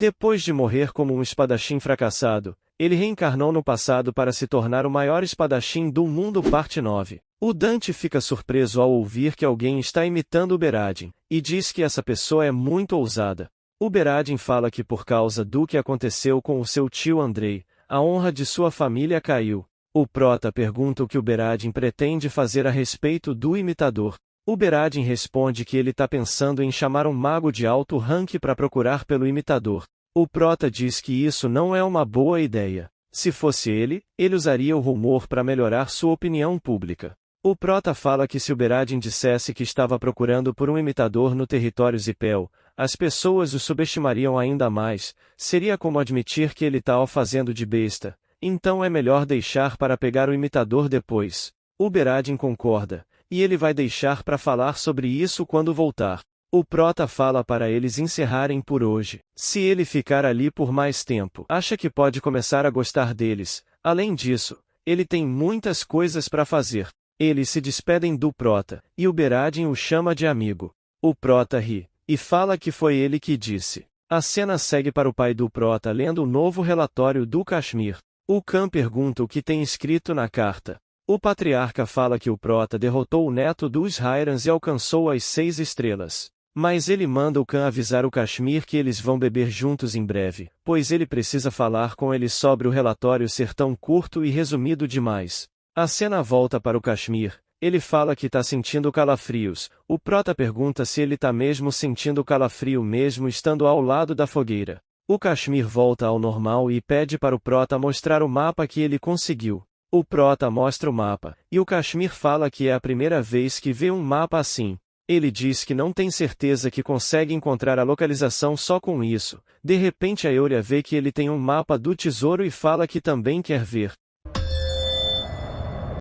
Depois de morrer como um espadachim fracassado, ele reencarnou no passado para se tornar o maior espadachim do mundo. Parte 9. O Dante fica surpreso ao ouvir que alguém está imitando Uberadin, e diz que essa pessoa é muito ousada. Uberadin fala que por causa do que aconteceu com o seu tio Andrei, a honra de sua família caiu. O prota pergunta o que Uberadin pretende fazer a respeito do imitador. Uberadin responde que ele está pensando em chamar um mago de alto rank para procurar pelo imitador. O prota diz que isso não é uma boa ideia. Se fosse ele usaria o rumor para melhorar sua opinião pública. O prota fala que se Uberadin dissesse que estava procurando por um imitador no território Zipel, as pessoas o subestimariam ainda mais, seria como admitir que ele está o fazendo de besta, então é melhor deixar para pegar o imitador depois. Uberadin concorda, e ele vai deixar para falar sobre isso quando voltar. O prota fala para eles encerrarem por hoje. Se ele ficar ali por mais tempo, acha que pode começar a gostar deles. Além disso, ele tem muitas coisas para fazer. Eles se despedem do prota, e Uberadin o chama de amigo. O prota ri, e fala que foi ele que disse. A cena segue para o pai do prota lendo o novo relatório do Kashmir. O Khan pergunta o que tem escrito na carta. O patriarca fala que o prota derrotou o neto dos Hyrans e alcançou as 6 estrelas. Mas ele manda o Khan avisar o Kashmir que eles vão beber juntos em breve, pois ele precisa falar com ele sobre o relatório ser tão curto e resumido demais. A cena volta para o Kashmir, ele fala que está sentindo calafrios, o prota pergunta se ele está mesmo sentindo calafrio mesmo estando ao lado da fogueira. O Kashmir volta ao normal e pede para o prota mostrar o mapa que ele conseguiu. O prota mostra o mapa, e o Kashmir fala que é a primeira vez que vê um mapa assim. Ele diz que não tem certeza que consegue encontrar a localização só com isso. De repente a Euria vê que ele tem um mapa do tesouro e fala que também quer ver.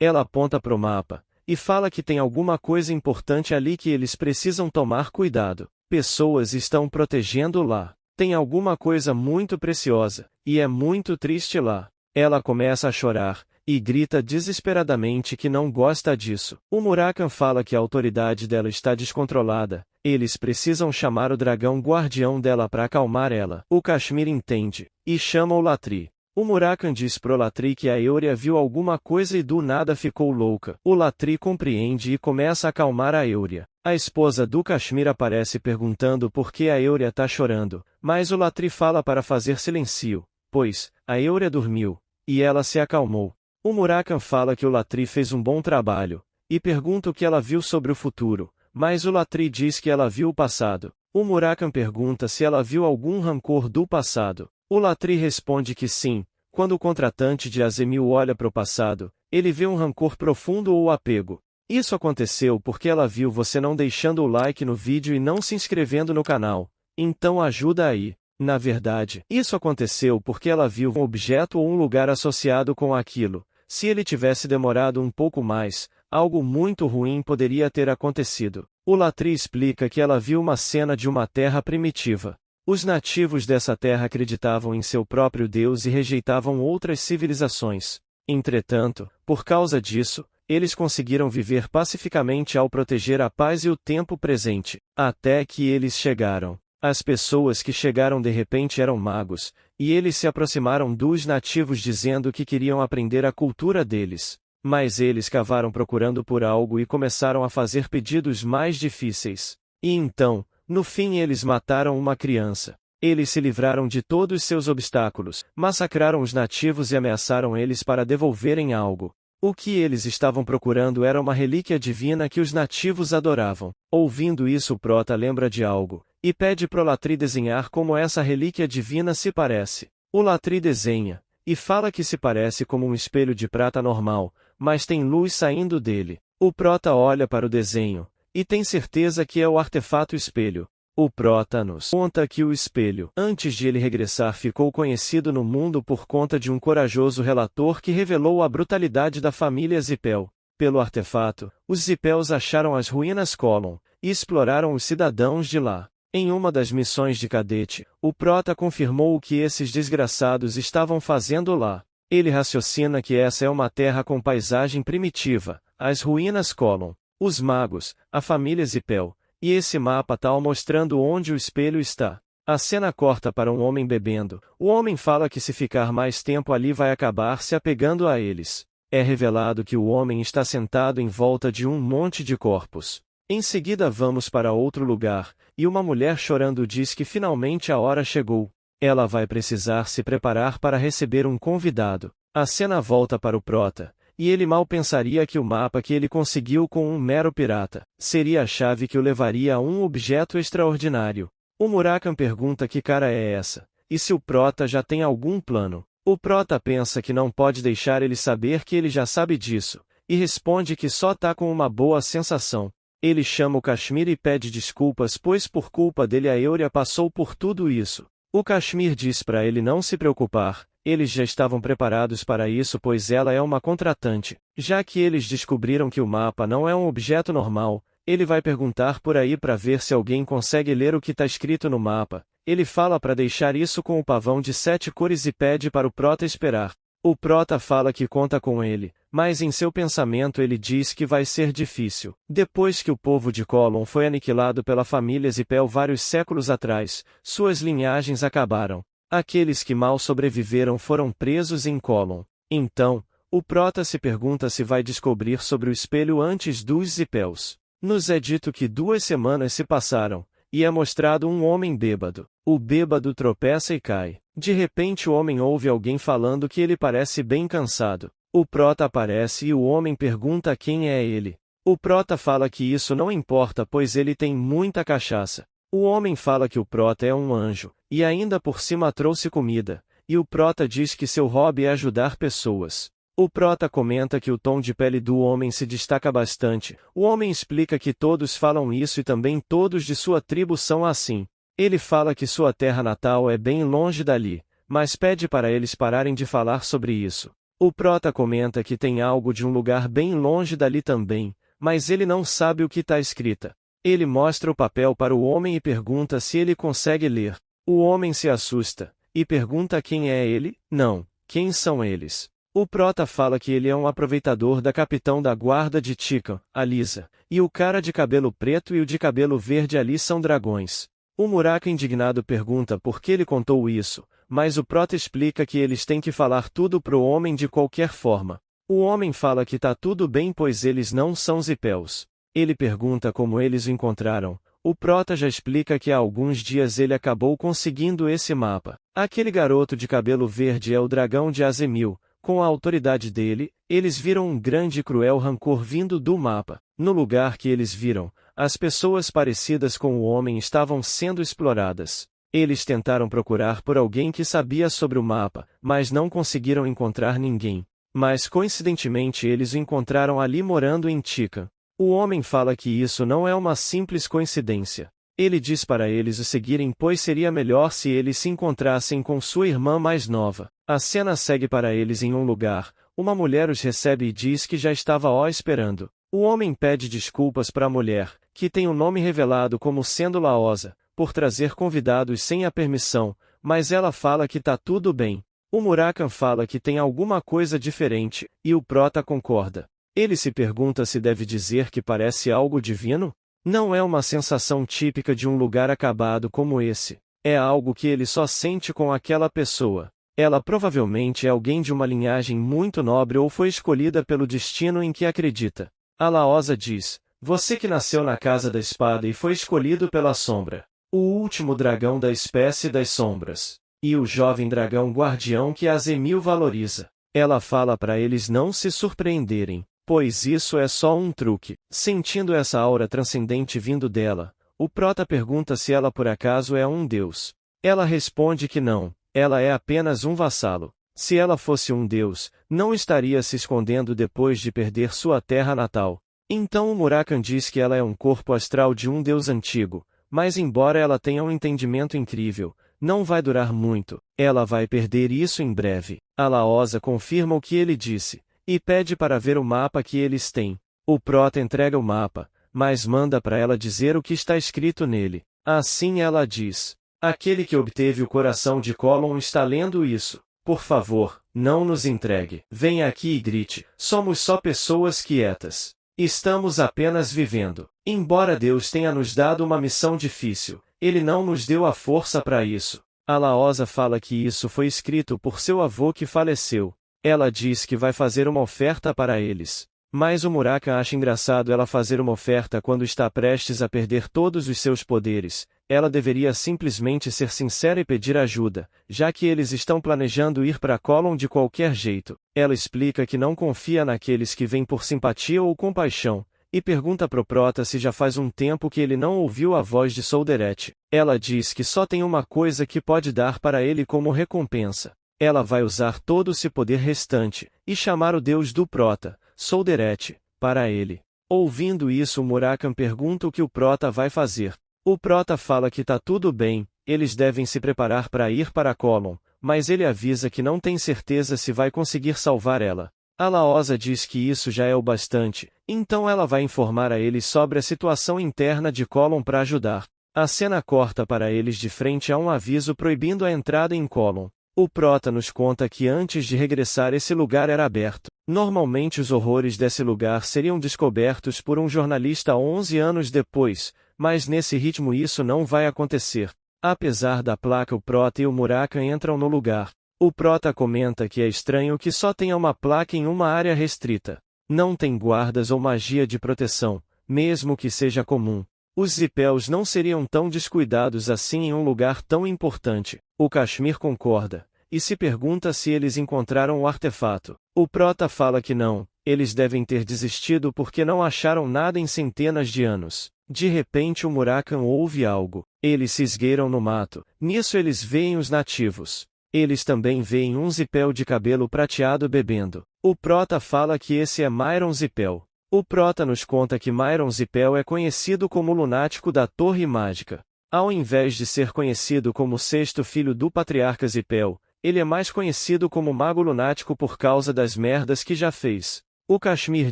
Ela aponta pro mapa, e fala que tem alguma coisa importante ali que eles precisam tomar cuidado. Pessoas estão protegendo lá. Tem alguma coisa muito preciosa, e é muito triste lá. Ela começa a chorar, e grita desesperadamente que não gosta disso. O Murakan fala que a autoridade dela está descontrolada, eles precisam chamar o dragão guardião dela para acalmar ela. O Kashmir entende, e chama o Latri. O Murakan diz pro Latri que a Euria viu alguma coisa e do nada ficou louca. O Latri compreende e começa a acalmar a Euria. A esposa do Kashmir aparece perguntando por que a Euria tá chorando, mas o Latri fala para fazer silêncio, pois a Euria dormiu, e ela se acalmou. O Murakan fala que o Latri fez um bom trabalho, e pergunta o que ela viu sobre o futuro, mas o Latri diz que ela viu o passado. O Murakan pergunta se ela viu algum rancor do passado. O Latri responde que sim. Quando o contratante de Azemil olha para o passado, ele vê um rancor profundo ou apego. Isso aconteceu porque ela viu você não deixando o like no vídeo e não se inscrevendo no canal, então ajuda aí. Na verdade, isso aconteceu porque ela viu um objeto ou um lugar associado com aquilo. Se ele tivesse demorado um pouco mais, algo muito ruim poderia ter acontecido. O Latri explica que ela viu uma cena de uma terra primitiva. Os nativos dessa terra acreditavam em seu próprio Deus e rejeitavam outras civilizações. Entretanto, por causa disso, eles conseguiram viver pacificamente ao proteger a paz e o tempo presente, até que eles chegaram. As pessoas que chegaram de repente eram magos, e eles se aproximaram dos nativos dizendo que queriam aprender a cultura deles. Mas eles cavaram procurando por algo e começaram a fazer pedidos mais difíceis. E então, no fim eles mataram uma criança. Eles se livraram de todos seus obstáculos, massacraram os nativos e ameaçaram eles para devolverem algo. O que eles estavam procurando era uma relíquia divina que os nativos adoravam. Ouvindo isso o prota lembra de algo, e pede pro Latri desenhar como essa relíquia divina se parece. O Latri desenha, e fala que se parece como um espelho de prata normal, mas tem luz saindo dele. O prota olha para o desenho, e tem certeza que é o artefato espelho. O prota nos conta que o espelho, antes de ele regressar, ficou conhecido no mundo por conta de um corajoso relator que revelou a brutalidade da família Zipel. Pelo artefato, os Zipels acharam as ruínas Colon, e exploraram os cidadãos de lá. Em uma das missões de cadete, o prota confirmou o que esses desgraçados estavam fazendo lá. Ele raciocina que essa é uma terra com paisagem primitiva, as ruínas Colon, os magos, a família Zipel, e esse mapa tá mostrando onde o espelho está. A cena corta para um homem bebendo. O homem fala que se ficar mais tempo ali vai acabar se apegando a eles. É revelado que o homem está sentado em volta de um monte de corpos. Em seguida vamos para outro lugar, e uma mulher chorando diz que finalmente a hora chegou. Ela vai precisar se preparar para receber um convidado. A cena volta para o prota, e ele mal pensaria que o mapa que ele conseguiu com um mero pirata seria a chave que o levaria a um objeto extraordinário. O Murakami pergunta que cara é essa, e se o prota já tem algum plano. O prota pensa que não pode deixar ele saber que ele já sabe disso, e responde que só tá com uma boa sensação. Ele chama o Kashmir e pede desculpas pois por culpa dele a Euria passou por tudo isso. O Kashmir diz para ele não se preocupar, eles já estavam preparados para isso pois ela é uma contratante. Já que eles descobriram que o mapa não é um objeto normal, ele vai perguntar por aí para ver se alguém consegue ler o que está escrito no mapa. Ele fala para deixar isso com o pavão de 7 cores e pede para o prota esperar. O prota fala que conta com ele, mas em seu pensamento ele diz que vai ser difícil. Depois que o povo de Colon foi aniquilado pela família Zipel vários séculos atrás, suas linhagens acabaram. Aqueles que mal sobreviveram foram presos em Colon. Então, o prota se pergunta se vai descobrir sobre o espelho antes dos Zipels. Nos é dito que 2 semanas se passaram, e é mostrado um homem bêbado. O bêbado tropeça e cai. De repente o homem ouve alguém falando que ele parece bem cansado. O prota aparece e o homem pergunta quem é ele. O prota fala que isso não importa pois ele tem muita cachaça. O homem fala que o prota é um anjo, e ainda por cima trouxe comida, e o prota diz que seu hobby é ajudar pessoas. O prota comenta que o tom de pele do homem se destaca bastante. O homem explica que todos falam isso e também todos de sua tribo são assim. Ele fala que sua terra natal é bem longe dali, mas pede para eles pararem de falar sobre isso. O prota comenta que tem algo de um lugar bem longe dali também, mas ele não sabe o que está escrito. Ele mostra o papel para o homem e pergunta se ele consegue ler. O homem se assusta, e pergunta quem é ele. Não, quem são eles? O prota fala que ele é um aproveitador da capitão da guarda de Tikan, Alisa, e o cara de cabelo preto e o de cabelo verde ali são dragões. O Muraka indignado pergunta por que ele contou isso, mas o prota explica que eles têm que falar tudo pro homem de qualquer forma. O homem fala que tá tudo bem pois eles não são Zipels. Ele pergunta como eles o encontraram. O prota já explica que há alguns dias ele acabou conseguindo esse mapa. Aquele garoto de cabelo verde é o dragão de Azemil. Com a autoridade dele, eles viram um grande e cruel rancor vindo do mapa. No lugar que eles viram, as pessoas parecidas com o homem estavam sendo exploradas. Eles tentaram procurar por alguém que sabia sobre o mapa, mas não conseguiram encontrar ninguém. Mas coincidentemente eles o encontraram ali morando em Tikan. O homem fala que isso não é uma simples coincidência. Ele diz para eles o seguirem pois seria melhor se eles se encontrassem com sua irmã mais nova. A cena segue para eles em um lugar, uma mulher os recebe e diz que já estava esperando. O homem pede desculpas para a mulher, que tem o nome revelado como sendo Laosa, por trazer convidados sem a permissão, mas ela fala que tá tudo bem. O Murakami fala que tem alguma coisa diferente, e o prota concorda. Ele se pergunta se deve dizer que parece algo divino? Não é uma sensação típica de um lugar acabado como esse. É algo que ele só sente com aquela pessoa. Ela provavelmente é alguém de uma linhagem muito nobre ou foi escolhida pelo destino em que acredita. A Laosa diz, você que nasceu na casa da espada e foi escolhido pela sombra. O último dragão da espécie das sombras. E o jovem dragão guardião que Azemil valoriza. Ela fala para eles não se surpreenderem, pois isso é só um truque. Sentindo essa aura transcendente vindo dela, o prota pergunta se ela por acaso é um deus. Ela responde que não, ela é apenas um vassalo. Se ela fosse um deus, não estaria se escondendo depois de perder sua terra natal. Então o Murakami diz que ela é um corpo astral de um deus antigo, mas embora ela tenha um entendimento incrível, não vai durar muito, ela vai perder isso em breve. A Laosa confirma o que ele disse, e pede para ver o mapa que eles têm. O prota entrega o mapa, mas manda para ela dizer o que está escrito nele. Assim ela diz, aquele que obteve o coração de Colon está lendo isso. Por favor, não nos entregue. Venha aqui e grite, somos só pessoas quietas. Estamos apenas vivendo. Embora Deus tenha nos dado uma missão difícil, ele não nos deu a força para isso. A Laosa fala que isso foi escrito por seu avô que faleceu. Ela diz que vai fazer uma oferta para eles. Mas o Murakan acha engraçado ela fazer uma oferta quando está prestes a perder todos os seus poderes. Ela deveria simplesmente ser sincera e pedir ajuda, já que eles estão planejando ir para Colon de qualquer jeito. Ela explica que não confia naqueles que vêm por simpatia ou compaixão, e pergunta pro Prota se já faz um tempo que ele não ouviu a voz de Solderet. Ela diz que só tem uma coisa que pode dar para ele como recompensa. Ela vai usar todo o seu poder restante, e chamar o deus do Prota, Solderet, para ele. Ouvindo isso, o Murakan pergunta o que o Prota vai fazer. O Prota fala que tá tudo bem, eles devem se preparar para ir para Colon, mas ele avisa que não tem certeza se vai conseguir salvar ela. A Laosa diz que isso já é o bastante, então ela vai informar a eles sobre a situação interna de Colon para ajudar. A cena corta para eles de frente a um aviso proibindo a entrada em Colon. O Prota nos conta que antes de regressar esse lugar era aberto. Normalmente os horrores desse lugar seriam descobertos por um jornalista 11 anos depois, mas nesse ritmo isso não vai acontecer. Apesar da placa, o Prota e o Murakan entram no lugar. O Prota comenta que é estranho que só tenha uma placa em uma área restrita. Não tem guardas ou magia de proteção, mesmo que seja comum. Os Zipels não seriam tão descuidados assim em um lugar tão importante. O Kashmir concorda, e se pergunta se eles encontraram o artefato. O Prota fala que não, eles devem ter desistido porque não acharam nada em centenas de anos. De repente o Murakan ouve algo. Eles se esgueiram no mato. Nisso eles veem os nativos. Eles também veem um Zipel de cabelo prateado bebendo. O Prota fala que esse é Myron Zipel. O Prota nos conta que Myron Zipel é conhecido como o lunático da Torre Mágica. Ao invés de ser conhecido como o sexto filho do patriarca Zipel, ele é mais conhecido como Mago Lunático por causa das merdas que já fez. O Kashmir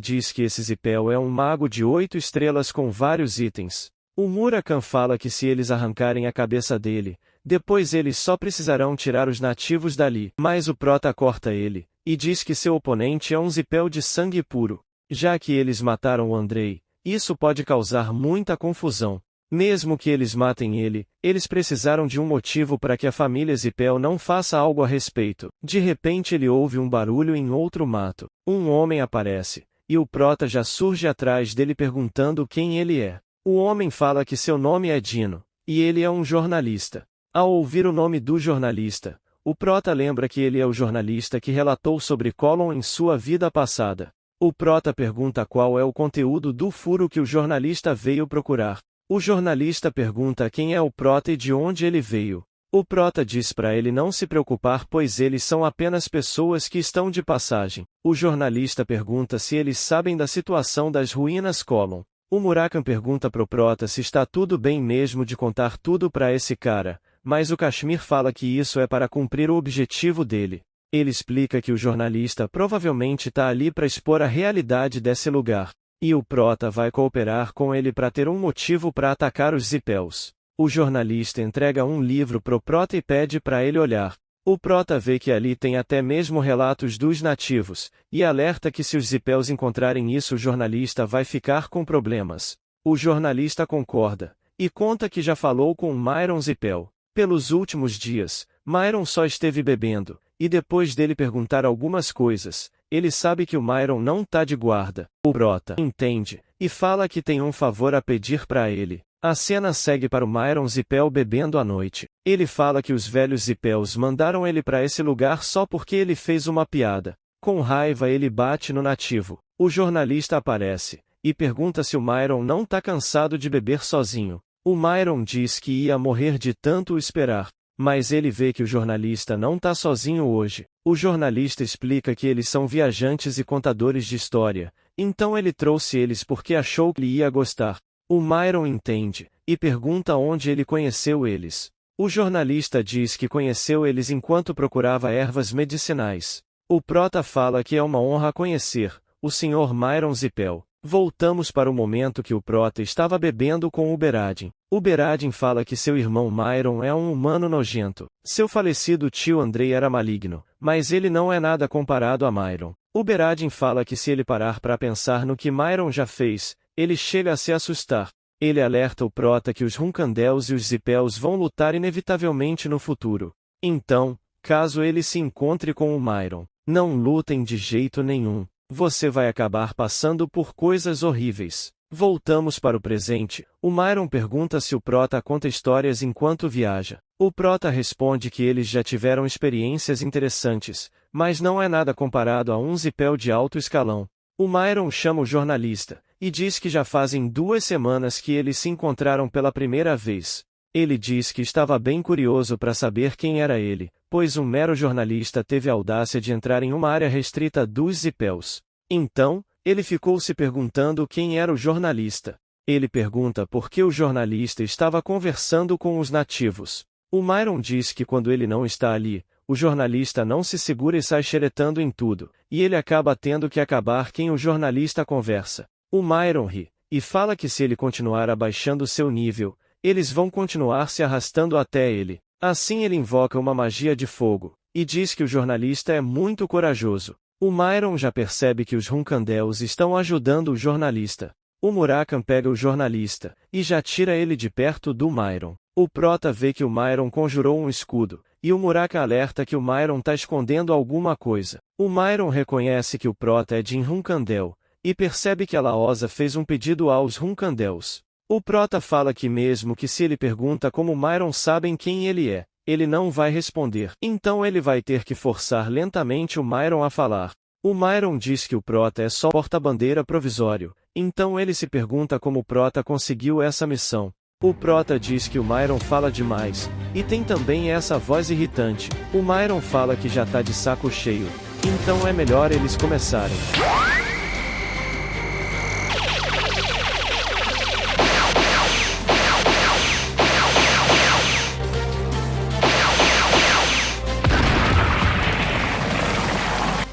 diz que esse Zipel é um mago de 8 estrelas com vários itens. O Murakan fala que se eles arrancarem a cabeça dele, depois eles só precisarão tirar os nativos dali. Mas o Prota corta ele, e diz que seu oponente é um Zipel de sangue puro. Já que eles mataram o Andrei, isso pode causar muita confusão. Mesmo que eles matem ele, eles precisaram de um motivo para que a família Zipel não faça algo a respeito. De repente ele ouve um barulho em outro mato. Um homem aparece, e o Prota já surge atrás dele perguntando quem ele é. O homem fala que seu nome é Dino, e ele é um jornalista. Ao ouvir o nome do jornalista, o Prota lembra que ele é o jornalista que relatou sobre Colon em sua vida passada. O Prota pergunta qual é o conteúdo do furo que o jornalista veio procurar. O jornalista pergunta quem é o Prota e de onde ele veio. O Prota diz para ele não se preocupar pois eles são apenas pessoas que estão de passagem. O jornalista pergunta se eles sabem da situação das ruínas Colon. O Murakan pergunta pro Prota se está tudo bem mesmo de contar tudo para esse cara, mas o Kashmir fala que isso é para cumprir o objetivo dele. Ele explica que o jornalista provavelmente está ali para expor a realidade desse lugar. E o Prota vai cooperar com ele para ter um motivo para atacar os Zipels. O jornalista entrega um livro pro Prota e pede para ele olhar. O Prota vê que ali tem até mesmo relatos dos nativos, e alerta que se os Zipels encontrarem isso o jornalista vai ficar com problemas. O jornalista concorda, e conta que já falou com Myron Zipel. Pelos últimos dias, Myron só esteve bebendo, e depois dele perguntar algumas coisas, ele sabe que o Myron não tá de guarda. O Prota entende, e fala que tem um favor a pedir para ele. A cena segue para o Myron Zipel bebendo à noite. Ele fala que os velhos Zipels mandaram ele para esse lugar só porque ele fez uma piada. Com raiva ele bate no nativo. O jornalista aparece, e pergunta se o Myron não tá cansado de beber sozinho. O Myron diz que ia morrer de tanto o esperar. Mas ele vê que o jornalista não tá sozinho hoje. O jornalista explica que eles são viajantes e contadores de história, então ele trouxe eles porque achou que ele ia gostar. O Myron entende, e pergunta onde ele conheceu eles. O jornalista diz que conheceu eles enquanto procurava ervas medicinais. O Prota fala que é uma honra conhecer o Sr. Myron Zipel. Voltamos para o momento que o Prota estava bebendo com o Beradin. O Beradin fala que seu irmão Myron é um humano nojento. Seu falecido tio Andrei era maligno, mas ele não é nada comparado a Myron. O Beradin fala que se ele parar para pensar no que Myron já fez, ele chega a se assustar. Ele alerta o Prota que os Runkandels e os Zipels vão lutar inevitavelmente no futuro. Então, caso ele se encontre com o Myron, não lutem de jeito nenhum. Você vai acabar passando por coisas horríveis. Voltamos para o presente. O Myron pergunta se o Prota conta histórias enquanto viaja. O Prota responde que eles já tiveram experiências interessantes, mas não é nada comparado a um Zipel de alto escalão. O Myron chama o jornalista, e diz que já fazem 2 semanas que eles se encontraram pela primeira vez. Ele diz que estava bem curioso para saber quem era ele, pois um mero jornalista teve a audácia de entrar em uma área restrita dos Zipels. Então, ele ficou se perguntando quem era o jornalista. Ele pergunta por que o jornalista estava conversando com os nativos. O Myron diz que quando ele não está ali, o jornalista não se segura e sai xeretando em tudo, e ele acaba tendo que acabar quem o jornalista conversa. O Myron ri, e fala que se ele continuar abaixando seu nível, eles vão continuar se arrastando até ele. Assim ele invoca uma magia de fogo, e diz que o jornalista é muito corajoso. O Myron já percebe que os Runkandels estão ajudando o jornalista. O Murakan pega o jornalista, e já tira ele de perto do Myron. O Prota vê que o Myron conjurou um escudo, e o Murakan alerta que o Myron está escondendo alguma coisa. O Myron reconhece que o Prota é de Runkandel, e percebe que a Laosa fez um pedido aos Runkandels. O Prota fala que mesmo que se ele pergunta como o Myron sabem quem ele é, ele não vai responder. Então ele vai ter que forçar lentamente o Myron a falar. O Myron diz que o Prota é só porta-bandeira provisório, então ele se pergunta como o Prota conseguiu essa missão. O Prota diz que o Myron fala demais, e tem também essa voz irritante. O Myron fala que já tá de saco cheio, então é melhor eles começarem.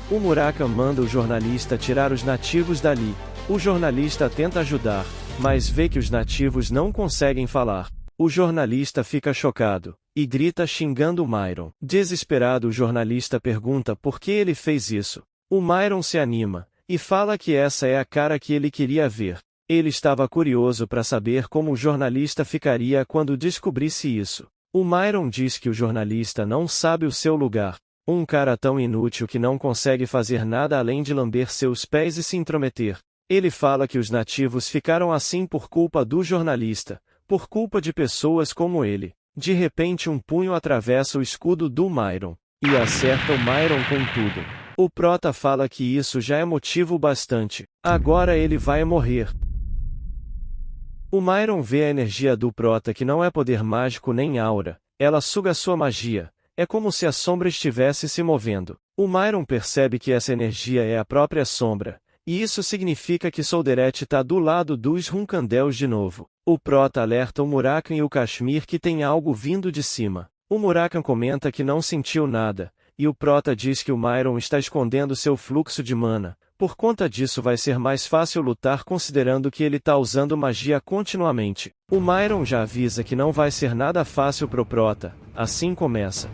O Murakan manda o jornalista tirar os nativos dali. O jornalista tenta ajudar, mas vê que os nativos não conseguem falar. O jornalista fica chocado, e grita xingando o Myron. Desesperado, o jornalista pergunta por que ele fez isso. O Myron se anima, e fala que essa é a cara que ele queria ver. Ele estava curioso para saber como o jornalista ficaria quando descobrisse isso. O Myron diz que o jornalista não sabe o seu lugar. Um cara tão inútil que não consegue fazer nada além de lamber seus pés e se intrometer. Ele fala que os nativos ficaram assim por culpa do jornalista, por culpa de pessoas como ele. De repente um punho atravessa o escudo do Myron, e acerta o Myron com tudo. O Prota fala que isso já é motivo bastante. Agora ele vai morrer. O Myron vê a energia do Prota que não é poder mágico nem aura, ela suga sua magia. É como se a sombra estivesse se movendo. O Myron percebe que essa energia é a própria sombra, e isso significa que Solderet está do lado dos Runkandels de novo. O Prota alerta o Murakan e o Kashmir que tem algo vindo de cima. O Murakan comenta que não sentiu nada, e o Prota diz que o Myron está escondendo seu fluxo de mana. Por conta disso vai ser mais fácil lutar considerando que ele está usando magia continuamente. O Myron já avisa que não vai ser nada fácil pro Prota. Assim começa.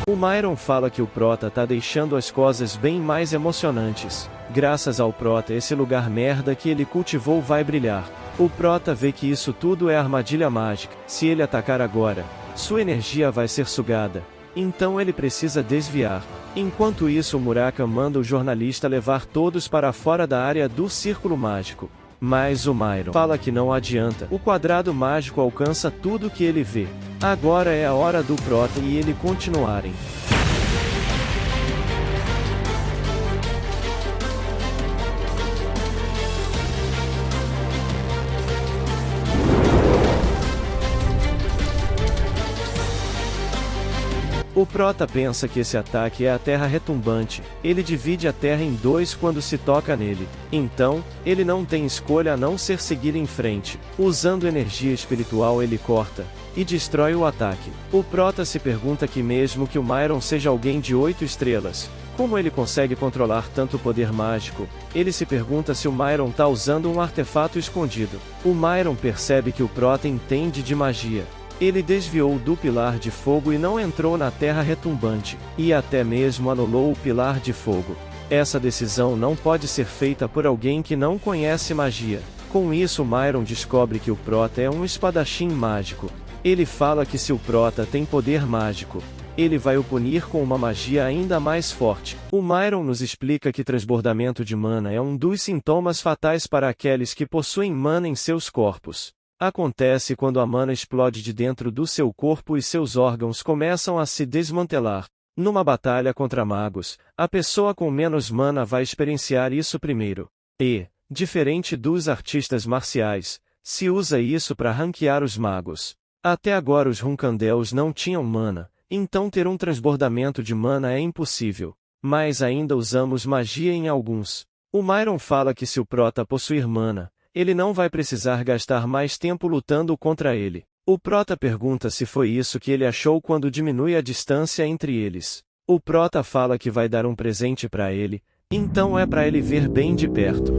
O Myron fala que o Prota tá deixando as coisas bem mais emocionantes. Graças ao Prota, esse lugar merda que ele cultivou vai brilhar. O Prota vê que isso tudo é armadilha mágica. Se ele atacar agora, sua energia vai ser sugada. Então ele precisa desviar. Enquanto isso, o Murakan manda o jornalista levar todos para fora da área do círculo mágico. Mas o Myron fala que não adianta. O quadrado mágico alcança tudo que ele vê. Agora é a hora do Prota e ele continuarem. O Prota pensa que esse ataque é a terra retumbante, ele divide a terra em dois quando se toca nele. Então, ele não tem escolha a não ser seguir em frente. Usando energia espiritual ele corta e destrói o ataque. O Prota se pergunta que mesmo que o Myron seja alguém de 8 estrelas, como ele consegue controlar tanto poder mágico? Ele se pergunta se o Myron tá usando um artefato escondido. O Myron percebe que o Prota entende de magia. Ele desviou do Pilar de Fogo e não entrou na Terra Retumbante, e até mesmo anulou o Pilar de Fogo. Essa decisão não pode ser feita por alguém que não conhece magia. Com isso Myron descobre que o Prota é um espadachim mágico. Ele fala que se o Prota tem poder mágico, ele vai o punir com uma magia ainda mais forte. O Myron nos explica que transbordamento de mana é um dos sintomas fatais para aqueles que possuem mana em seus corpos. Acontece quando a mana explode de dentro do seu corpo e seus órgãos começam a se desmantelar. Numa batalha contra magos, a pessoa com menos mana vai experienciar isso primeiro. E, diferente dos artistas marciais, se usa isso para ranquear os magos. Até agora os Runkandels não tinham mana, então ter um transbordamento de mana é impossível. Mas ainda usamos magia em alguns. O Myron fala que se o Prota possuir mana, ele não vai precisar gastar mais tempo lutando contra ele. O Prota pergunta se foi isso que ele achou quando diminui a distância entre eles. O Prota fala que vai dar um presente para ele, então é para ele ver bem de perto.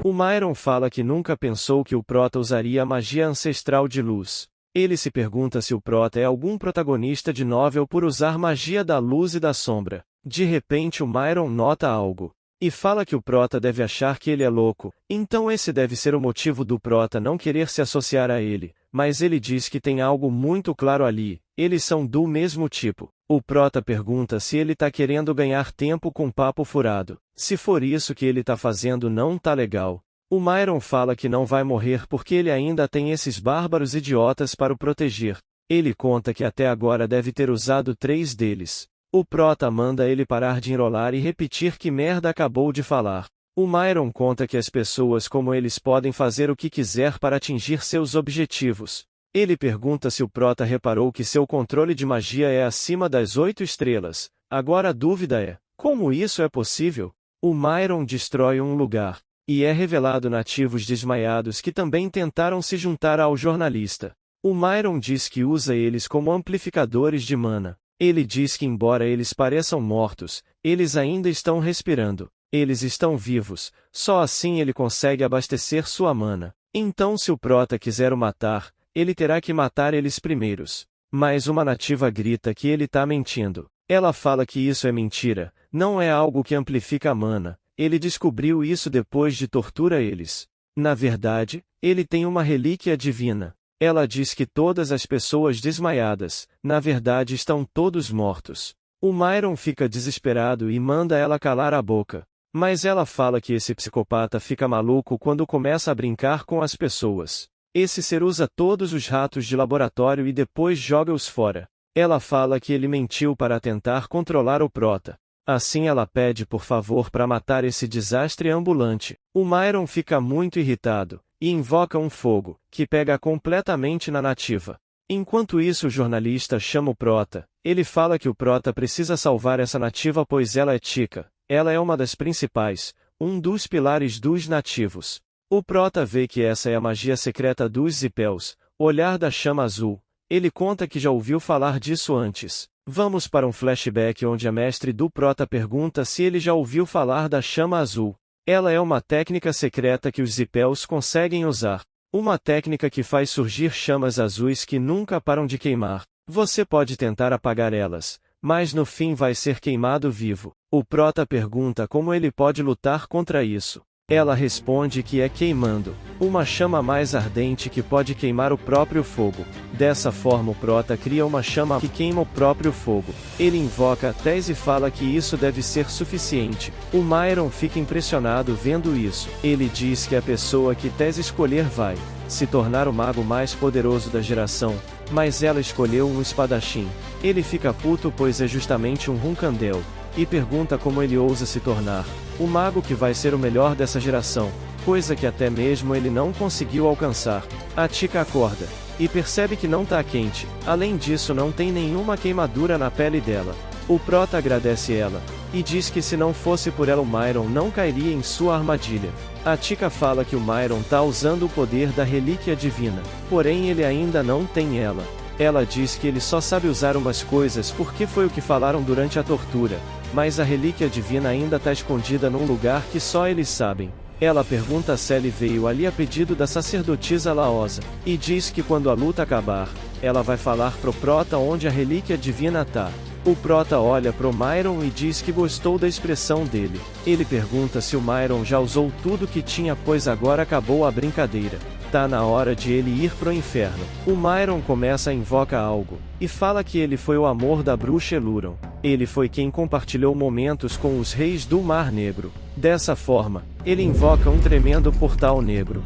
O Myron fala que nunca pensou que o Prota usaria a magia ancestral de luz. Ele se pergunta se o Prota é algum protagonista de novel por usar magia da luz e da sombra. De repente o Myron nota algo. E fala que o Prota deve achar que ele é louco, então esse deve ser o motivo do Prota não querer se associar a ele. Mas ele diz que tem algo muito claro ali, eles são do mesmo tipo. O Prota pergunta se ele tá querendo ganhar tempo com papo furado. Se for isso que ele tá fazendo não tá legal. O Myron fala que não vai morrer porque ele ainda tem esses bárbaros idiotas para o proteger. Ele conta que até agora deve ter usado 3 deles. O Prota manda ele parar de enrolar e repetir que merda acabou de falar. O Myron conta que as pessoas como eles podem fazer o que quiser para atingir seus objetivos. Ele pergunta se o Prota reparou que seu controle de magia é acima das 8 estrelas. Agora a dúvida é, como isso é possível? O Myron destrói um lugar. E é revelado nativos desmaiados que também tentaram se juntar ao jornalista. O Myron diz que usa eles como amplificadores de mana. Ele diz que embora eles pareçam mortos, eles ainda estão respirando. Eles estão vivos, só assim ele consegue abastecer sua mana. Então se o Prota quiser o matar, ele terá que matar eles primeiros. Mas uma nativa grita que ele tá mentindo. Ela fala que isso é mentira, não é algo que amplifica a mana. Ele descobriu isso depois de tortura eles. Na verdade, ele tem uma relíquia divina. Ela diz que todas as pessoas desmaiadas, na verdade estão todos mortos. O Myron fica desesperado e manda ela calar a boca. Mas ela fala que esse psicopata fica maluco quando começa a brincar com as pessoas. Esse ser usa todos os ratos de laboratório e depois joga-os fora. Ela fala que ele mentiu para tentar controlar o Prota. Assim ela pede por favor para matar esse desastre ambulante. O Myron fica muito irritado, e invoca um fogo, que pega completamente na nativa. Enquanto isso o jornalista chama o Prota. Ele fala que o Prota precisa salvar essa nativa pois ela é Tika. Ela é uma das principais, um dos pilares dos nativos. O Prota vê que essa é a magia secreta dos Zipels, olhar da chama azul. Ele conta que já ouviu falar disso antes. Vamos para um flashback onde a mestre do Prota pergunta se ele já ouviu falar da chama azul. Ela é uma técnica secreta que os Zipels conseguem usar. Uma técnica que faz surgir chamas azuis que nunca param de queimar. Você pode tentar apagar elas, mas no fim vai ser queimado vivo. O Prota pergunta como ele pode lutar contra isso. Ela responde que é queimando uma chama mais ardente que pode queimar o próprio fogo. Dessa forma o Prota cria uma chama que queima o próprio fogo. Ele invoca a Tess e fala que isso deve ser suficiente. O Myron fica impressionado vendo isso. Ele diz que a pessoa que Tess escolher vai se tornar o mago mais poderoso da geração, mas ela escolheu um espadachim. Ele fica puto pois é justamente um Runkandel, e pergunta como ele ousa se tornar o mago que vai ser o melhor dessa geração. coisa que até mesmo ele não conseguiu alcançar. A Tika acorda e percebe que não tá quente, além disso não tem nenhuma queimadura na pele dela. O Prota agradece ela e diz que se não fosse por ela o Myron não cairia em sua armadilha. A Tika fala que o Myron tá usando o poder da relíquia divina, porém ele ainda não tem ela. Ela diz que ele só sabe usar umas coisas porque foi o que falaram durante a tortura, mas a relíquia divina ainda tá escondida num lugar que só eles sabem. Ela pergunta se ele veio ali a pedido da sacerdotisa Laosa, e diz que quando a luta acabar, ela vai falar pro Prota onde a relíquia divina tá. O Prota olha pro Myron e diz que gostou da expressão dele. Ele pergunta se o Myron já usou tudo que tinha pois agora acabou a brincadeira. Tá na hora de ele ir pro inferno. O Myron começa a invocar algo, e fala que ele foi o amor da bruxa Eluron. Ele foi quem compartilhou momentos com os reis do Mar Negro. Dessa forma, ele invoca um tremendo portal negro.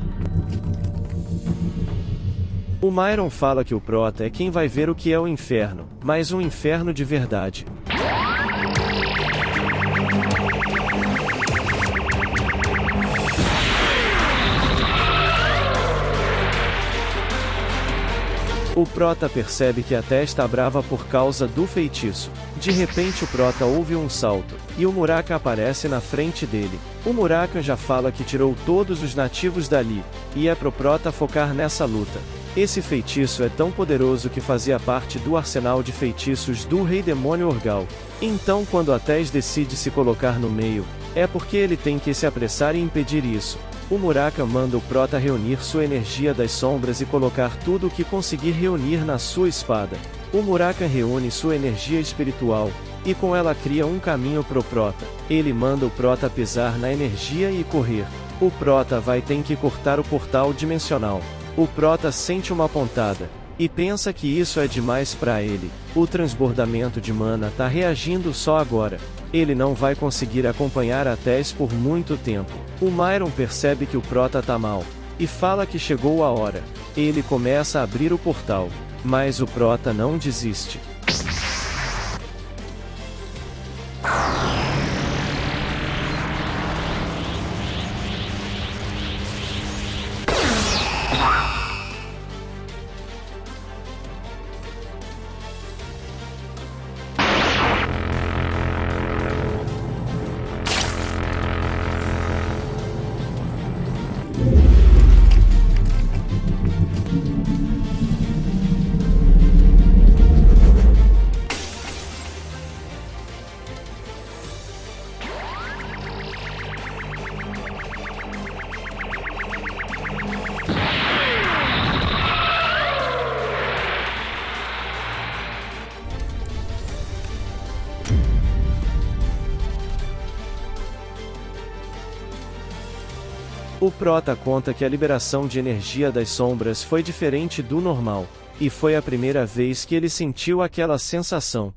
O Myron fala que o Prota é quem vai ver o que é o inferno, mas um inferno de verdade. O Prota percebe que a Té está brava por causa do feitiço. De repente o Prota ouve um salto, e o Muraka aparece na frente dele. O Muraka já fala que tirou todos os nativos dali, e é pro Prota focar nessa luta. Esse feitiço é tão poderoso que fazia parte do arsenal de feitiços do Rei Demônio Orgal. Então quando a Tess decide se colocar no meio, é porque ele tem que se apressar e impedir isso. O Muraka manda o Prota reunir sua energia das sombras e colocar tudo o que conseguir reunir na sua espada. O Muraka reúne sua energia espiritual, e com ela cria um caminho pro Prota. Ele manda o Prota pisar na energia e correr. O Prota vai ter que cortar o portal dimensional. O Prota sente uma pontada, e pensa que isso é demais pra ele. O transbordamento de mana tá reagindo só agora. Ele não vai conseguir acompanhar a Tess por muito tempo. O Myron percebe que o Prota tá mal, e fala que chegou a hora. Ele começa a abrir o portal, mas o Prota não desiste. O Prota conta que a liberação de energia das sombras foi diferente do normal, e foi a primeira vez que ele sentiu aquela sensação.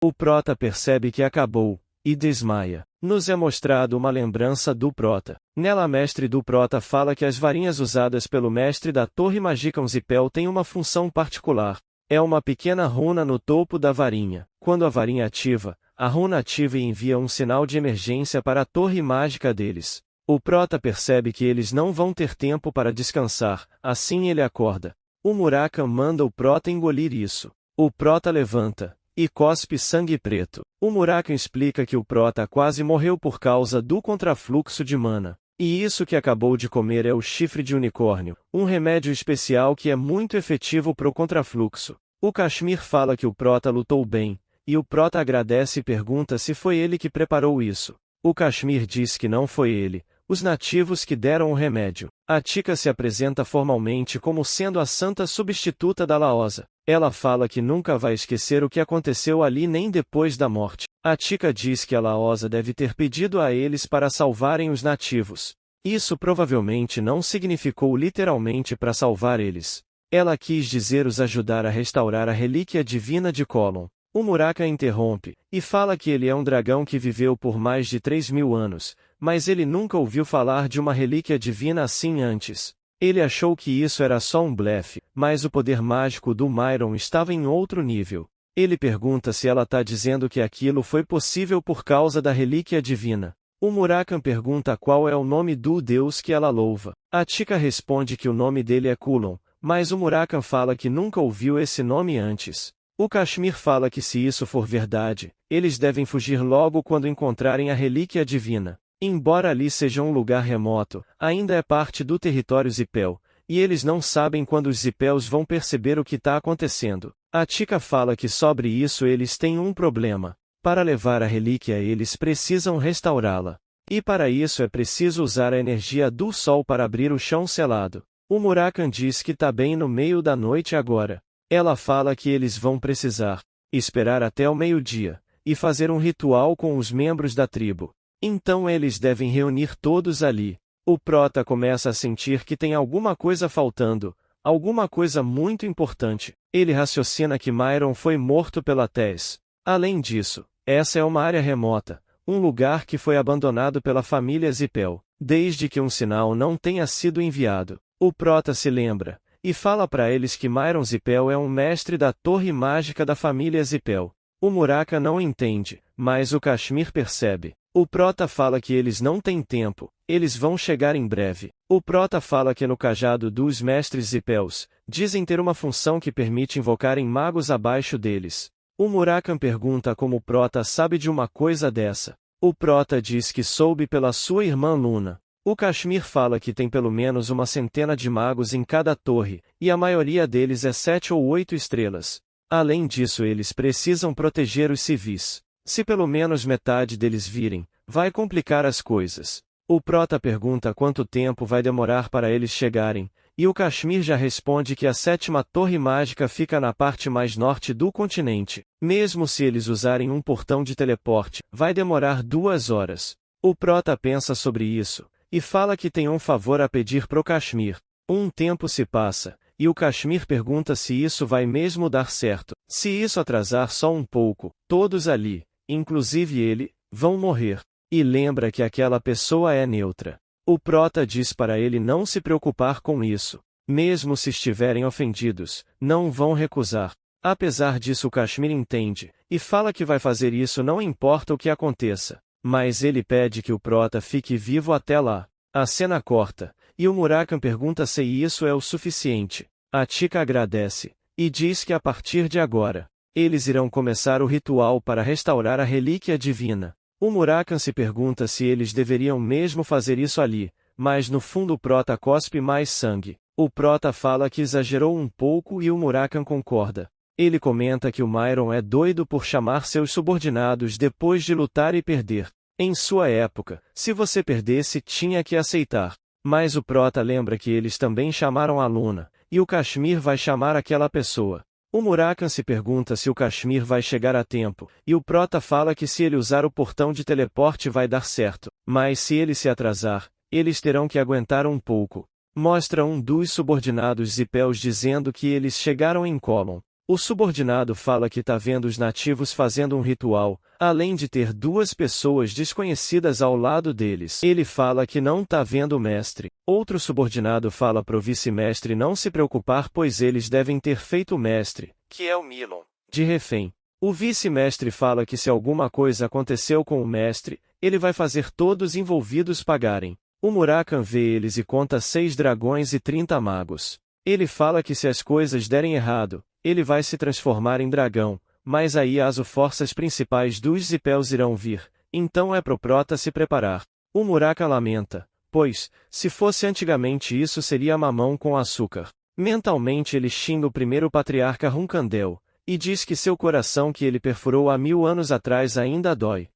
O Prota percebe que acabou, e desmaia. Nos é mostrado uma lembrança do Prota. Nela a mestre do Prota fala que as varinhas usadas pelo mestre da Torre Magicão Zipel têm uma função particular. É uma pequena runa no topo da varinha. Quando a varinha ativa, a runa ativa e envia um sinal de emergência para a torre mágica deles. O Prota percebe que eles não vão ter tempo para descansar, assim ele acorda. O Muraka manda o Prota engolir isso. O Prota levanta e cospe sangue preto. O Muraka explica que o Prota quase morreu por causa do contrafluxo de mana. E isso que acabou de comer é o chifre de unicórnio, um remédio especial que é muito efetivo pro contrafluxo. O Kashmir fala que o Prota lutou bem, e o Prota agradece e pergunta se foi ele que preparou isso. O Kashmir diz que não foi ele, os nativos que deram o remédio. A Tika se apresenta formalmente como sendo a santa substituta da Laosa. Ela fala que nunca vai esquecer o que aconteceu ali nem depois da morte. A Tika diz que a Laosa deve ter pedido a eles para salvarem os nativos. Isso provavelmente não significou literalmente para salvar eles. Ela quis dizer os ajudar a restaurar a relíquia divina de Colon. O Muraka interrompe, e fala que ele é um dragão que viveu por mais de 3.000 anos, mas ele nunca ouviu falar de uma relíquia divina assim antes. Ele achou que isso era só um blefe, mas o poder mágico do Myron estava em outro nível. Ele pergunta se ela está dizendo que aquilo foi possível por causa da relíquia divina. O Murakan pergunta qual é o nome do deus que ela louva. A Chica responde que o nome dele é Kulon, mas o Murakan fala que nunca ouviu esse nome antes. O Kashmir fala que se isso for verdade, eles devem fugir logo quando encontrarem a relíquia divina. Embora ali seja um lugar remoto, ainda é parte do território Zipel, e eles não sabem quando os Zipels vão perceber o que está acontecendo. A Chica fala que sobre isso eles têm um problema. Para levar a relíquia eles precisam restaurá-la. E para isso é preciso usar a energia do sol para abrir o chão selado. O Murakan diz que tá bem no meio da noite agora. Ela fala que eles vão precisar esperar até o meio-dia e fazer um ritual com os membros da tribo. Então eles devem reunir todos ali. O Prota começa a sentir que tem alguma coisa faltando, alguma coisa muito importante. Ele raciocina que Myron foi morto pela Tess. Além disso, essa é uma área remota, um lugar que foi abandonado pela família Zipel, desde que um sinal não tenha sido enviado. O Prota se lembra, e fala para eles que Myron Zipel é um mestre da torre mágica da família Zipel. O Murakan não entende, mas o Kashmir percebe. O Prota fala que eles não têm tempo, eles vão chegar em breve. O Prota fala que no cajado dos mestres Zipels, dizem ter uma função que permite invocarem magos abaixo deles. O Murakan pergunta como o Prota sabe de uma coisa dessa. O Prota diz que soube pela sua irmã Luna. O Kashmir fala que tem pelo menos uma centena de magos em cada torre, e a maioria deles é 7 ou 8 estrelas. Além disso eles precisam proteger os civis. Se pelo menos metade deles virem, vai complicar as coisas. O Prota pergunta quanto tempo vai demorar para eles chegarem, e o Kashmir já responde que a 7ª torre mágica fica na parte mais norte do continente. Mesmo se eles usarem um portão de teleporte, vai demorar 2 horas. O Prota pensa sobre isso, e fala que tem um favor a pedir pro Kashmir. Um tempo se passa, e o Kashmir pergunta se isso vai mesmo dar certo. Se isso atrasar só um pouco, todos ali, inclusive ele, vão morrer. E lembra que aquela pessoa é neutra. O Prota diz para ele não se preocupar com isso. Mesmo se estiverem ofendidos, não vão recusar. Apesar disso o Kashmir entende, e fala que vai fazer isso não importa o que aconteça. Mas ele pede que o Prota fique vivo até lá. A cena corta, e o Murakan pergunta se isso é o suficiente. A Chica agradece, e diz que a partir de agora, eles irão começar o ritual para restaurar a relíquia divina. O Murakan se pergunta se eles deveriam mesmo fazer isso ali, mas no fundo o Prota cospe mais sangue. O Prota fala que exagerou um pouco e o Murakan concorda. Ele comenta que o Myron é doido por chamar seus subordinados depois de lutar e perder. Em sua época, se você perdesse tinha que aceitar. Mas o Prota lembra que eles também chamaram a Luna, e o Kashmir vai chamar aquela pessoa. O Murakan se pergunta se o Kashmir vai chegar a tempo, e o Prota fala que se ele usar o portão de teleporte vai dar certo, mas se ele se atrasar, eles terão que aguentar um pouco. Mostra um dos subordinados Zipels dizendo que eles chegaram em Colon. O subordinado fala que tá vendo os nativos fazendo um ritual, além de ter 2 pessoas desconhecidas ao lado deles. Ele fala que não tá vendo o mestre. Outro subordinado fala pro vice-mestre não se preocupar pois eles devem ter feito o mestre, que é o Milon, de refém. O vice-mestre fala que se alguma coisa aconteceu com o mestre, ele vai fazer todos envolvidos pagarem. O Murakan vê eles e conta 6 dragões e 30 magos. Ele fala que se as coisas derem errado, ele vai se transformar em dragão, mas aí as forças principais dos Zipels irão vir, então é pro Prota se preparar. O Murakan lamenta, pois, se fosse antigamente isso seria mamão com açúcar. Mentalmente ele xinga o primeiro patriarca Runkandel, e diz que seu coração que ele perfurou há 1000 anos atrás ainda dói.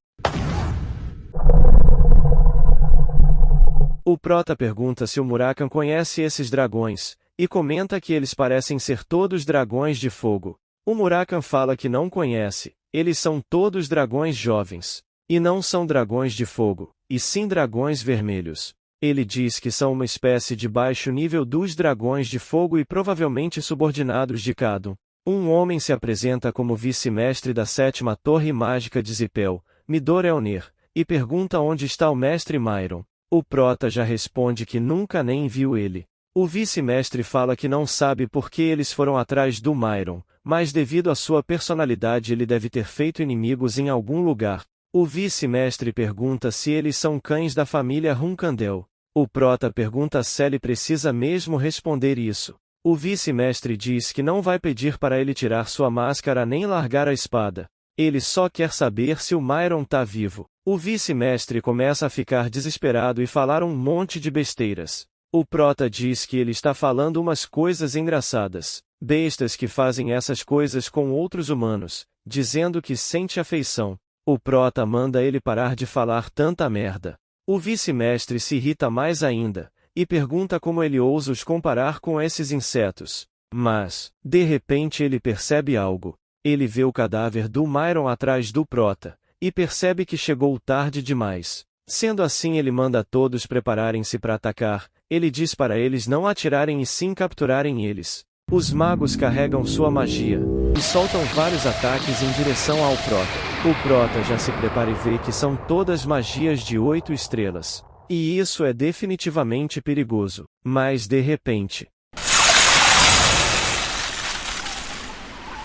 O Prota pergunta se o Murakan conhece esses dragões, e comenta que eles parecem ser todos dragões de fogo. O Murakan fala que não conhece, eles são todos dragões jovens. E não são dragões de fogo, e sim dragões vermelhos. Ele diz que são uma espécie de baixo nível dos dragões de fogo e provavelmente subordinados de Kadum. Um homem se apresenta como vice-mestre da 7ª torre mágica de Zipel, Midor Elner, e pergunta onde está o mestre Myron. O Prota já responde que nunca nem viu ele. O vice-mestre fala que não sabe por que eles foram atrás do Myron, mas devido à sua personalidade ele deve ter feito inimigos em algum lugar. O vice-mestre pergunta se eles são cães da família Runkandel. O prota pergunta se ele precisa mesmo responder isso. O vice-mestre diz que não vai pedir para ele tirar sua máscara nem largar a espada. Ele só quer saber se o Myron tá vivo. O vice-mestre começa a ficar desesperado e falar um monte de besteiras. O prota diz que ele está falando umas coisas engraçadas. Bestas que fazem essas coisas com outros humanos, dizendo que sente afeição. O prota manda ele parar de falar tanta merda. O vice-mestre se irrita mais ainda, e pergunta como ele ousa os comparar com esses insetos. Mas, de repente ele percebe algo. Ele vê o cadáver do Myron atrás do prota, e percebe que chegou tarde demais. Sendo assim ele manda todos prepararem-se para atacar. Ele diz para eles não atirarem e sim capturarem eles. Os magos carregam sua magia, e soltam vários ataques em direção ao prota. O prota já se prepara e vê que são todas magias de 8 estrelas. E isso é definitivamente perigoso. Mas de repente,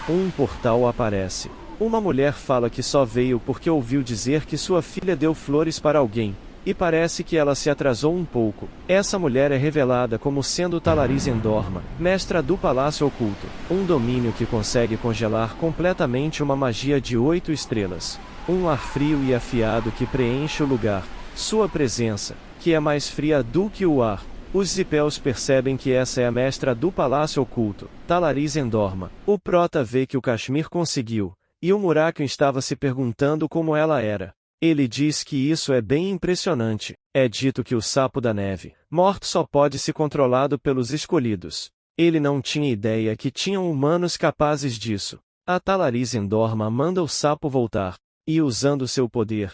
um portal aparece. Uma mulher fala que só veio porque ouviu dizer que sua filha deu flores para alguém, e parece que ela se atrasou um pouco. Essa mulher é revelada como sendo Talaris Endorma, mestra do Palácio Oculto, um domínio que consegue congelar completamente uma magia de 8 estrelas. Um ar frio e afiado que preenche o lugar. Sua presença, que é mais fria do que o ar. Os Zipels percebem que essa é a mestra do Palácio Oculto, Talaris Endorma. O prota vê que o Kashmir conseguiu, e o Murakion estava se perguntando como ela era. Ele diz que isso é bem impressionante. É dito que o sapo da neve, morto, só pode ser controlado pelos escolhidos. Ele não tinha ideia que tinham humanos capazes disso. A Talaris Endorma manda o sapo voltar, e usando seu poder,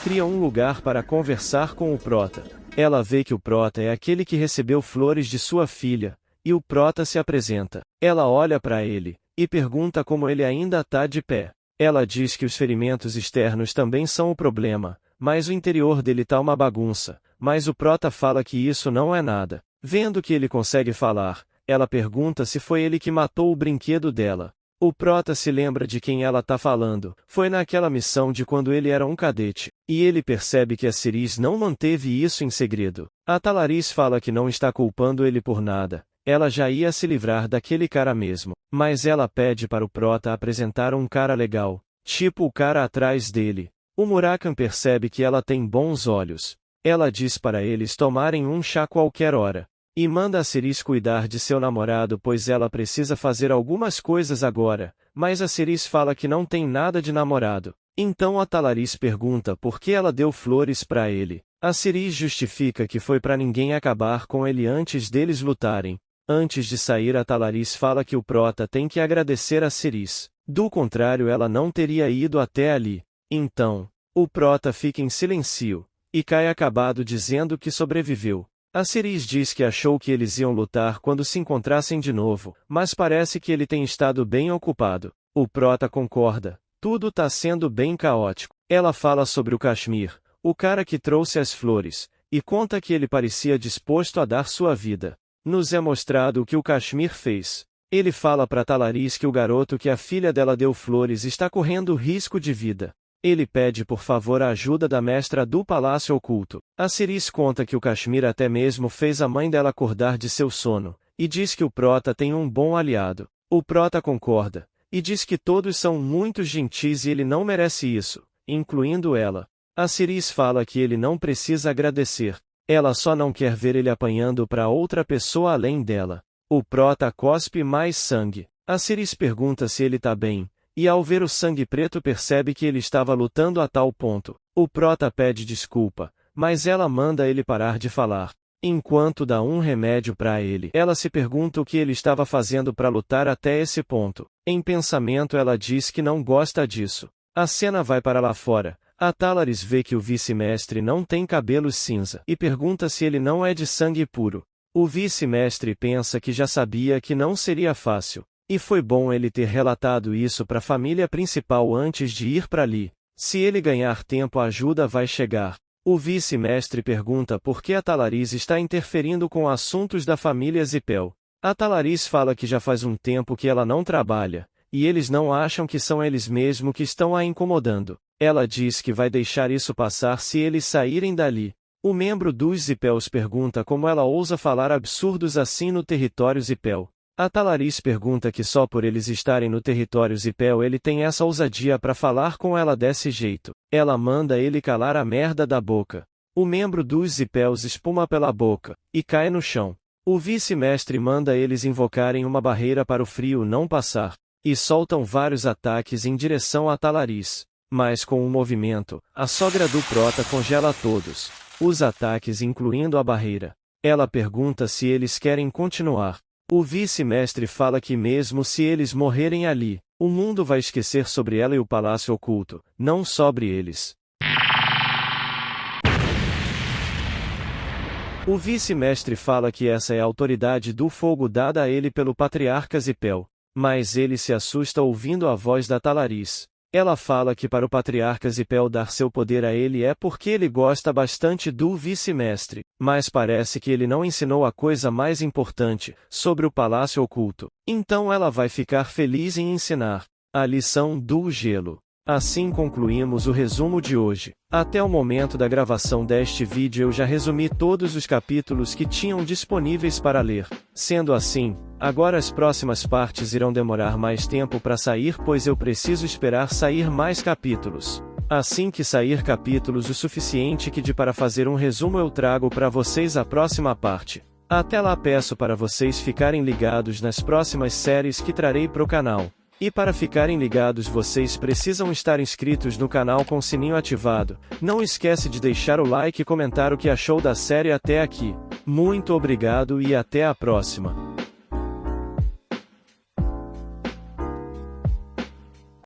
cria um lugar para conversar com o prota. Ela vê que o prota é aquele que recebeu flores de sua filha, e o prota se apresenta. Ela olha para ele, e pergunta como ele ainda tá de pé. Ela diz que os ferimentos externos também são o problema, mas o interior dele tá uma bagunça. Mas o prota fala que isso não é nada. Vendo que ele consegue falar, ela pergunta se foi ele que matou o brinquedo dela. O prota se lembra de quem ela tá falando. Foi naquela missão de quando ele era um cadete, e ele percebe que a Ciris não manteve isso em segredo. A Talaris fala que não está culpando ele por nada. Ela já ia se livrar daquele cara mesmo, mas ela pede para o prota apresentar um cara legal, tipo o cara atrás dele. O Murakion percebe que ela tem bons olhos. Ela diz para eles tomarem um chá qualquer hora, e manda a Ciris cuidar de seu namorado pois ela precisa fazer algumas coisas agora, mas a Ciris fala que não tem nada de namorado. Então a Talaris pergunta por que ela deu flores para ele. A Ciris justifica que foi para ninguém acabar com ele antes deles lutarem. Antes de sair a Talaris fala que o prota tem que agradecer a Ciris. Do contrário ela não teria ido até ali. Então, o prota fica em silêncio, e cai acabado dizendo que sobreviveu. A Ciris diz que achou que eles iam lutar quando se encontrassem de novo, mas parece que ele tem estado bem ocupado. O prota concorda. Tudo tá sendo bem caótico. Ela fala sobre o Kashmir, o cara que trouxe as flores, e conta que ele parecia disposto a dar sua vida. Nos é mostrado o que o Kashmir fez. Ele fala para Talaris que o garoto que a filha dela deu flores está correndo risco de vida. Ele pede por favor a ajuda da mestra do Palácio Oculto. A Ciris conta que o Kashmir até mesmo fez a mãe dela acordar de seu sono, e diz que o prota tem um bom aliado. O prota concorda, e diz que todos são muito gentis e ele não merece isso, incluindo ela. A Ciris fala que ele não precisa agradecer. Ela só não quer ver ele apanhando para outra pessoa além dela. O prota cospe mais sangue. A Ciris pergunta se ele tá bem, e ao ver o sangue preto percebe que ele estava lutando a tal ponto. O prota pede desculpa, mas ela manda ele parar de falar. Enquanto dá um remédio para ele, ela se pergunta o que ele estava fazendo para lutar até esse ponto. Em pensamento ela diz que não gosta disso. A cena vai para lá fora. A Talaris vê que o vice-mestre não tem cabelos cinza e pergunta se ele não é de sangue puro. O vice-mestre pensa que já sabia que não seria fácil, e foi bom ele ter relatado isso para a família principal antes de ir para ali. Se ele ganhar tempo a ajuda vai chegar. O vice-mestre pergunta por que a Talaris está interferindo com assuntos da família Zipel. A Talaris fala que já faz um tempo que ela não trabalha, e eles não acham que são eles mesmos que estão a incomodando. Ela diz que vai deixar isso passar se eles saírem dali. O membro dos Zipels pergunta como ela ousa falar absurdos assim no território Zipel. A Talaris pergunta que só por eles estarem no território Zipel ele tem essa ousadia para falar com ela desse jeito. Ela manda ele calar a merda da boca. O membro dos Zipels espuma pela boca, e cai no chão. O vice-mestre manda eles invocarem uma barreira para o frio não passar, e soltam vários ataques em direção a Talaris. Mas com o movimento, a sogra do Prota congela todos. Os ataques incluindo a barreira. Ela pergunta se eles querem continuar. O vice-mestre fala que mesmo se eles morrerem ali, o mundo vai esquecer sobre ela e o palácio oculto, não sobre eles. O vice-mestre fala que essa é a autoridade do fogo dada a ele pelo patriarca Zipel, mas ele se assusta ouvindo a voz da Talaris. Ela fala que para o patriarca Zipel dar seu poder a ele é porque ele gosta bastante do vice-mestre, mas parece que ele não ensinou a coisa mais importante, sobre o palácio oculto. Então ela vai ficar feliz em ensinar a lição do gelo. Assim concluímos o resumo de hoje. Até o momento da gravação deste vídeo eu já resumi todos os capítulos que tinham disponíveis para ler. Sendo assim, agora as próximas partes irão demorar mais tempo para sair pois eu preciso esperar sair mais capítulos. Assim que sair capítulos o suficiente que de para fazer um resumo eu trago para vocês a próxima parte. Até lá peço para vocês ficarem ligados nas próximas séries que trarei pro canal. E para ficarem ligados vocês precisam estar inscritos no canal com o sininho ativado. Não esquece de deixar o like e comentar o que achou da série até aqui. Muito obrigado e até a próxima.